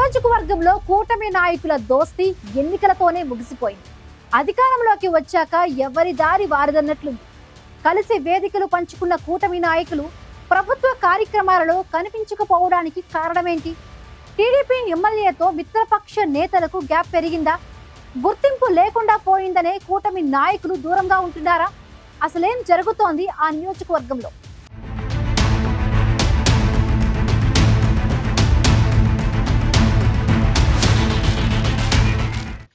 నియోజకవర్గంలో కూటమి నాయకుల దోస్తీ ఎన్నికలతోనే ముగిసిపోయింది. అధికారంలోకి వచ్చాక ఎవరి దారి వారిదన్నట్లుంది. కలిసి వేదికలు పంచుకున్న కూటమి నాయకులు ప్రభుత్వ కార్యక్రమాలలో కనిపించకపోవడానికి కారణమేంటి? టీడీపీ ఎమ్మెల్యేతో మిత్రపక్ష నేతలకు గ్యాప్ పెరిగిందా? గుర్తింపు లేకుండా పోయిందనే కూటమి నాయకులు దూరంగా ఉంటున్నారా? అసలేం జరుగుతోంది ఆ నియోజకవర్గంలో?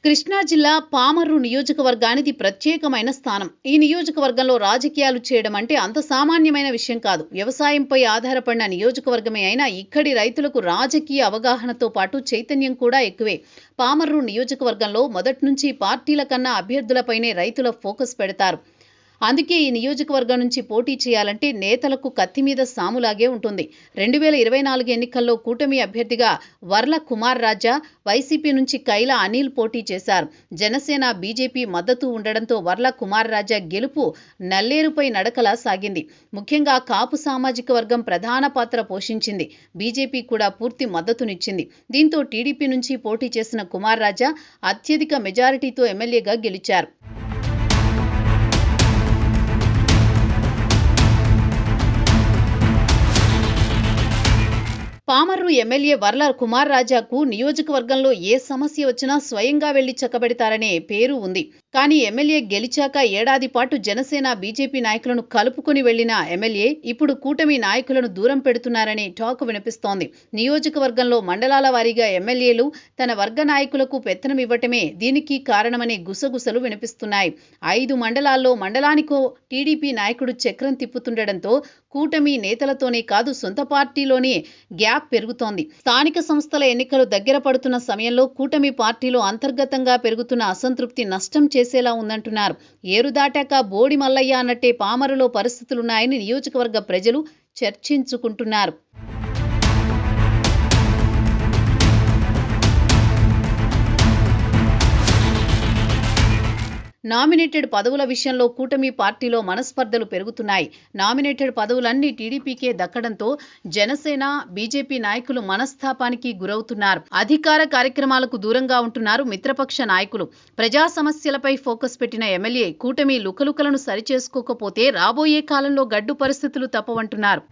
కృష్ణా జిల్లా పామర్రు నియోజకవర్గానికి ప్రత్యేకమైన స్థానం. ఈ నియోజకవర్గంలో రాజకీయాలు చేయడం అంటే అంత సామాన్యమైన విషయం కాదు. వ్యవసాయంపై ఆధారపడిన నియోజకవర్గమే అయినా ఇక్కడి రైతులకు రాజకీయ అవగాహనతో పాటు చైతన్యం కూడా ఎక్కువే. పామర్రు నియోజకవర్గంలో మొదటి నుంచి పార్టీల కన్నా అభ్యర్థులపైనే రైతుల ఫోకస్ పెడతారు. అందుకే ఈ నియోజకవర్గం నుంచి పోటీ చేయాలంటే నేతలకు కత్తి మీద సాములాగే ఉంటుంది. 2024 ఎన్నికల్లో కూటమి అభ్యర్థిగా వర్ల కుమార్ రాజా, వైసీపీ నుంచి కైల అనిల్ పోటీ చేశారు. జనసేన, బీజేపీ మద్దతు ఉండడంతో వర్ల కుమార్ రాజా గెలుపు నల్లేరుపై నడకలా సాగింది. ముఖ్యంగా కాపు సామాజిక వర్గం ప్రధాన పాత్ర పోషించింది. బీజేపీ కూడా పూర్తి మద్దతునిచ్చింది. దీంతో టీడీపీ నుంచి పోటీ చేసిన కుమార్ రాజా అత్యధిక మెజారిటీతో ఎమ్మెల్యేగా గెలిచారు. పామర్రు ఎమ్మెల్యే వర్ల కుమార్ రాజాకు నియోజకవర్గంలో ఏ సమస్య వచ్చినా స్వయంగా వెళ్లి చక్కబెడతారనే పేరు ఉంది. కానీ ఎమ్మెల్యే గెలిచాక ఏడాది పాటు జనసేన, బీజేపీ నాయకులను కలుపుకుని వెళ్లిన ఎమ్మెల్యే ఇప్పుడు కూటమి నాయకులను దూరం పెడుతున్నారనే టాక్ వినిపిస్తోంది. నియోజకవర్గంలో మండలాల వారీగా ఎమ్మెల్యేలు తన వర్గ నాయకులకు పెత్తనం ఇవ్వటమే దీనికి కారణమనే గుసగుసలు వినిపిస్తున్నాయి. 5 మండలాల్లో మండలానికో టీడీపీ నాయకుడు చక్రం తిప్పుతుండటంతో కూటమి నేతలతోనే కాదు సొంత పార్టీలోనే గ్యాప్ పెరుగుతోంది. స్థానిక సంస్థల ఎన్నికలు దగ్గర పడుతున్న సమయంలో కూటమి పార్టీలో అంతర్గతంగా పెరుగుతున్న అసంతృప్తి నష్టం చేసేలా ఉందంటున్నారు. ఏరు దాటాక బోడి మల్లయ్య అన్నట్టే పామరులో పరిస్థితులున్నాయని నియోజకవర్గ ప్రజలు చర్చించుకుంటున్నారు. నామినేటెడ్ పదవుల విషయంలో కూటమి పార్టీలో మనస్పర్ధలు పెరుగుతున్నాయి. నామినేటెడ్ పదవులన్నీ టీడీపీకే దక్కడంతో జనసేన, బీజేపీ నాయకులు మనస్తాపానికి గురవుతున్నారు. అధికార కార్యక్రమాలకు దూరంగా ఉంటున్నారు మిత్రపక్ష నాయకులు. ప్రజా సమస్యలపై ఫోకస్ పెట్టిన ఎమ్మెల్యే కూటమి లుకలుకలను సరిచేసుకోకపోతే రాబోయే కాలంలో గడ్డు పరిస్థితులు తప్పవంటున్నారు.